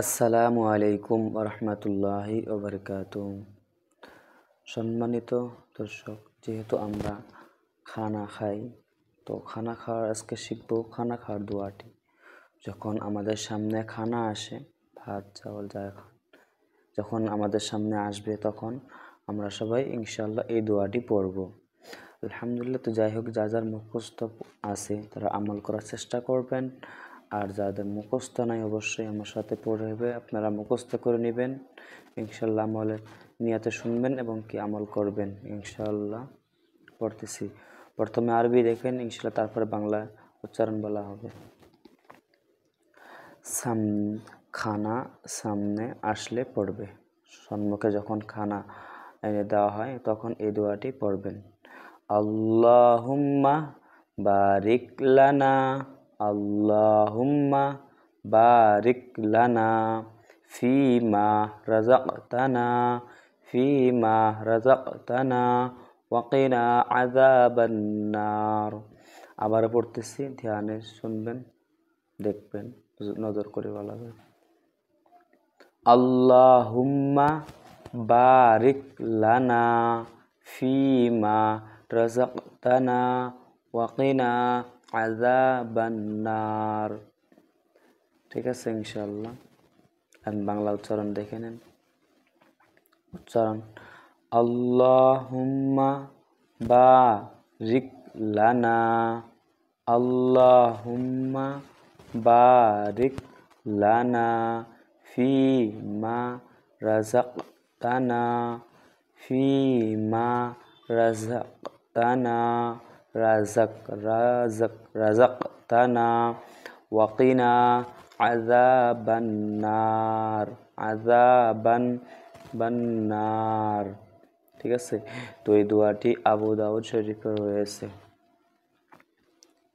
আসসালামু আলাইকুম রহমতুল্লাহি ওবরকাতুহ। সম্মানিত দর্শক, যেহেতু আমরা খানা খাই, তো খানা খাওয়ার আজকে শিখব খানা খাওয়ার দোয়াটি। যখন আমাদের সামনে খানা আসে, ভাত চাউল যখন আমাদের সামনে আসবে, তখন আমরা সবাই ইনশাআল্লাহ এই দোয়াটি পড়ব। আলহামদুলিল্লাহ। তো যাই হোক, যার মুখস্থ আছে তারা আমল করার চেষ্টা করবেন, আর যাদের মুখস্থ নাই অবশ্যই আমার সাথে পড়বে, আপনারা মুখস্থ করে নেবেন ইনশাআল্লাহ। আমলের নিয়াতে শুনবেন এবং কি আমল করবেন ইনশাআল্লাহ। পড়তেছি, প্রথমে আরবি দেখেন ইনশাআল্লাহ, তারপরে বাংলা উচ্চারণ বলা হবে। খানা সামনে আসলে পড়বে, সম্মুখে যখন খানা এনে দেওয়া হয় তখন এই দোয়াটি পড়বেন। আল্লাহুম্মা বারিক লানা, আল্লাহুম্মা বারিক লানা ফিমা রাযাকতানা, ফিমা রাযাকতানা ওয়াকিনা আযাবান নার। আবার পড়তেছি, ধ্যানে শুনবেন, দেখবেন, নজর করে বলা হবে। আল্লাহুম্মা বারিক লানা ফিমা রাযাকতানা ওয়াকিনা আযাবান নার। ঠিক আছে ইনশাআল্লাহ। আমি বাংলা উচ্চারণ দেখে নেন। উচ্চারণ: আল্লাহুম্মা বারিক লানা, আল্লাহুম্মা বারিক লানা ফিমা রাযাকতানা, ফিমা রাযাকতানা, রাযাকতানা ওয়াকিনা আযাবান নার, আযাবান নার। ঠিক আছে। তো এই দোয়াটি আবু দাউদ শরীফে রয়েছে।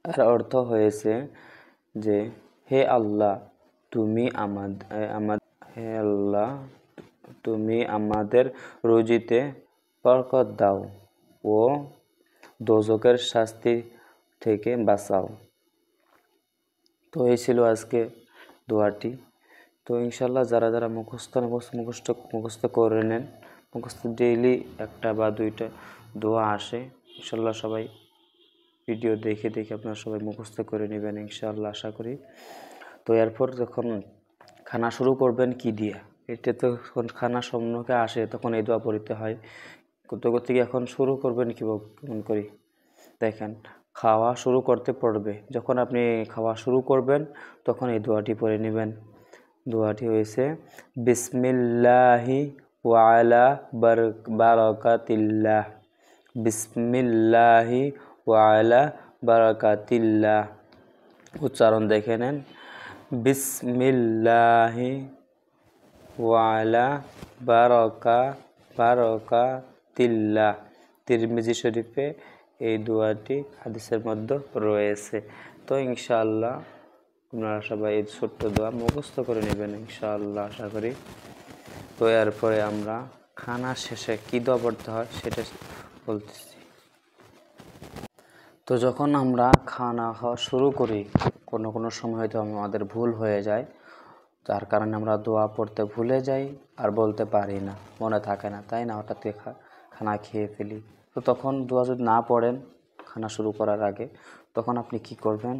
এর অর্থ হয়েছে যে, হে আল্লাহ, হে আল্লাহ, তুমি আমাদের রুজিতে বরকত দাও ও দোজখের শাস্তি থেকে বাঁচাও। তো এই ছিল আজকে দোয়াটি। তো ইনশাল্লাহ যারা মুখস্থ করে নেন, মুখস্থ ডেইলি একটা বা দুইটা দোয়া আসে ইনশাল্লাহ। সবাই ভিডিও দেখে আপনারা সবাই মুখস্থ করে নেবেন ইনশাআল্লাহ, আশা করি। তো এরপর যখন খানা শুরু করবেন কি দিয়ে, এটা তো যখন খানা সম্মুখে আসে তখন এই দোয়া পড়তে হয়। করতে করতে এখন শুরু করবেন কেমন করি দেখেন। খাওয়া শুরু করতে পড়বে, যখন আপনি খাওয়া শুরু করবেন তখন এই দোয়াটি পড়ে নেবেন। দোয়াটি হয়েছে, বিসমিল্লাহি ওয়া আলা বারাকাতিল্লাহ, বিসমিল্লাহি ওয়া আলা বারাকাতিল্লাহ। উচ্চারণ দেখে নেন, বিসমিল্লাহি ওয়া আলা বারাকাতিল্লাহ। তিরমিজি শরীফে এই দোয়াটি হাদিসের মধ্যে রয়েছে। তো ইনশাআল্লাহ আপনারা সবাই এই ছোট্ট দোয়া মুখস্থ করে নেবেন ইনশাআল্লাহ, আশা করি। তো এরপরে আমরা খানা শেষে কী দোয়া পড়তে হয় সেটা বলতেছি। তো যখন আমরা খানা খাওয়া শুরু করি, কোনো সময় হয়তো আমাদের ভুল হয়ে যায়, যার কারণে আমরা দোয়া পড়তে ভুলে যাই আর বলতে পারি না, মনে থাকে না, তাই না? হঠাৎ করে খানা খেয়ে ফেলি। তো তখন দোয়া যদি না পড়েন খানা শুরু করার আগে, তখন আপনি কি করবেন?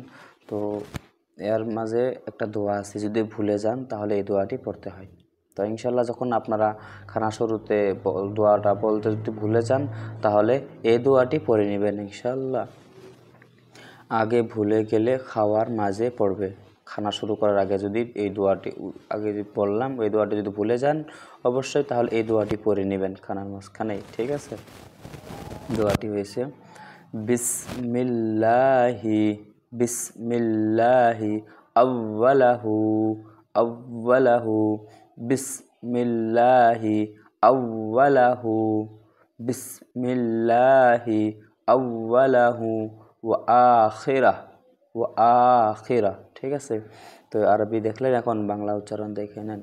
তো এর মাঝে একটা দোয়া আছে, যদি ভুলে যান তাহলে এই দোয়াটি পড়তে হয়। তো ইনশাল্লাহ যখন আপনারা খানা শুরুতে দোয়াটা বলতে যদি ভুলে যান তাহলে এই দোয়াটি পড়ে নেবেন ইনশাল্লাহ। আগে ভুলে গেলে খাওয়ার মাঝে পড়বে। খানা শুরু করার আগে যদি এই দোয়াটি আগে বললাম, এই দোয়াটি যদি ভুলে যান অবশ্যই তাহলে এই দোয়াটি পড়ে নেবেন খানার মাঝখানেই। ঠিক আছে। দোয়াটি হয়েছে, বিসমিল্লাহি, বিসমিল্লাহি আউয়ালাহু, আউয়ালাহু, বিসমিল্লাহি আউয়ালাহু, বিসমিল্লাহি আউয়ালাহু ওয়া আখিরাহ, ওয়া আখিরাহ। ঠিক আছে। তো আরবি দেখলেন, এখন বাংলা উচ্চারণ দেখে নেন।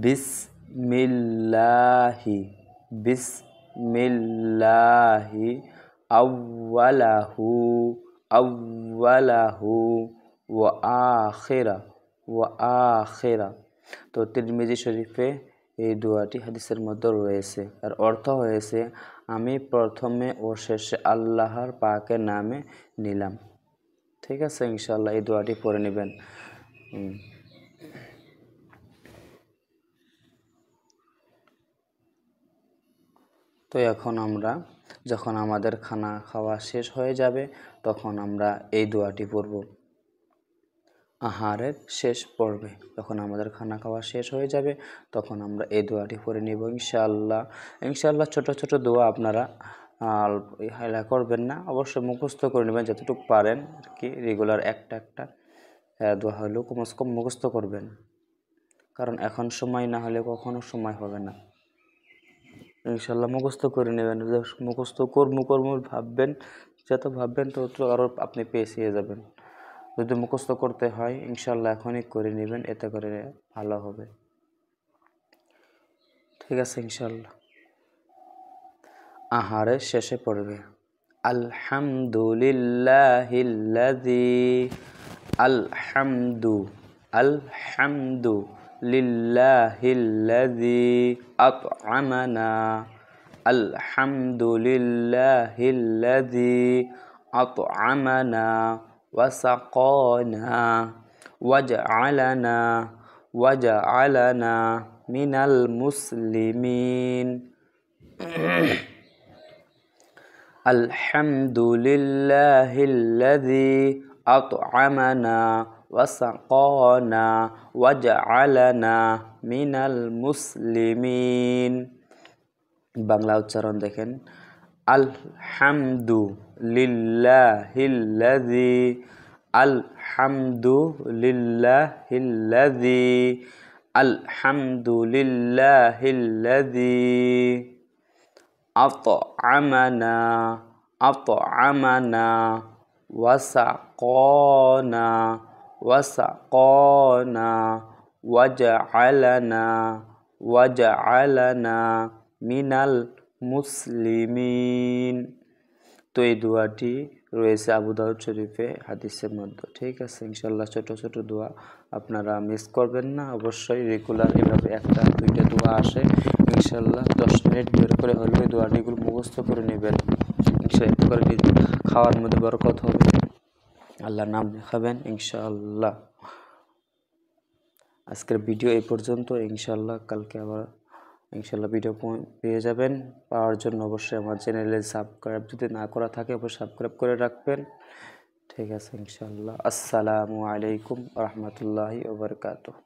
বিসমিল্লাহি, বিসমিল্লাহি আউয়ালাহু, আউয়ালাহু ওয়া আখিরাহ, ওয়া আখিরা। তো তিরমিজি শরীফে এই দোয়াটি হাদিসের মধ্যে রয়েছে। আর অর্থ হয়েছে, আমি প্রথমে ও শেষে আল্লাহর পাকের নামে নিলাম। ঠিক আছে, ইনশাআল্লাহ এই দোয়াটি পড়ে নেবেন। তো এখন আমরা যখন আমাদের খানা খাওয়া শেষ হয়ে যাবে তখন আমরা এই দোয়াটি পড়ব। আহারের শেষ পর্বে যখন আমাদের খানা খাওয়া শেষ হয়ে যাবে তখন আমরা এই দোয়াটি পড়ে নিব ইনশাআল্লাহ। ইনশাআল্লাহ ছোট ছোট দোয়া আপনারা হাইলা করবেন না, অবশ্যই মুখস্থ করে নেবেন যতটুকু পারেন আর কি। রেগুলার একটা একটা দোয়া হলেও কমসে কম মুখস্থ করবেন, কারণ এখন সময় না হলে কখনো সময় হবে না। ইনশাল্লাহ মুখস্থ করে নেবেন। মুখস্থ কর্ম ভাববেন, যত ভাববেন তত আরও আপনি পেছিয়ে যাবেন। যদি মুখস্থ করতে হয় ইনশাল্লাহ এখনই করে নেবেন, এতে করে ভালো হবে। ঠিক আছে, ইনশাল্লাহ। আহারের শেষে পড়বে আলহামদুলিল্লাহিল্লাযী, আলহামদু লিল্লাহিল্লাযী আত'আমানা, আলহামদুলিল্লাহিল্লাযী আত'আমানা ওয়া সাকানা ওয়াজআলানা মিনাল মুসলিমিন। আলহামদুলিল্লাহিল্লাযী আত'আমানা ওয়া সাকানা ওয়াজআলানা মিনাল মুসলিমিন। বাংলা উচ্চারণ দেখেন, আলহামদুলিল্লাহিল্লাযী, আলহামদুলিল্লাহিল্লাযী, আলহামদুলিল্লাহিল্লাযী আত'আমানা ওয়া সাকানা ওয়াজআলানা মিনাল মুসলিমিন। তো এই দোয়াটি রয়েছে আবু দাউদ শরীফে হাদিসের মধ্যে। ঠিক আছে, ইনশাল্লাহ ছোট ছোট দোয়া আপনারা মিস করবেন না, অবশ্যই রেগুলার এভাবে একটা দুইটা দোয়া আসে ইনশাল্লাহ 10 মিনিট বের করে হলেও এই দোয়াটিগুলো মুখস্থ করে নেবেন। এতে করে খাওয়ার মধ্যে বরকত হবে, আল্লাহর নাম খাবেন ইনশাআল্লাহ। আজকের ভিডিও এই পর্যন্ত। ইনশাআল্লাহ কালকে আবার ইনশাআল্লাহ ভিডিও পেয়ে যাবেন। পাওয়ার জন্য অবশ্যই আমার চ্যানেলে সাবস্ক্রাইব যদি না করা থাকে অবশ্যই সাবস্ক্রাইব করে রাখবেন। ঠিক আছে, ইনশাআল্লাহ। আসসালামু আলাইকুম ওয়া রাহমাতুল্লাহি ওয়া বারাকাতুহু।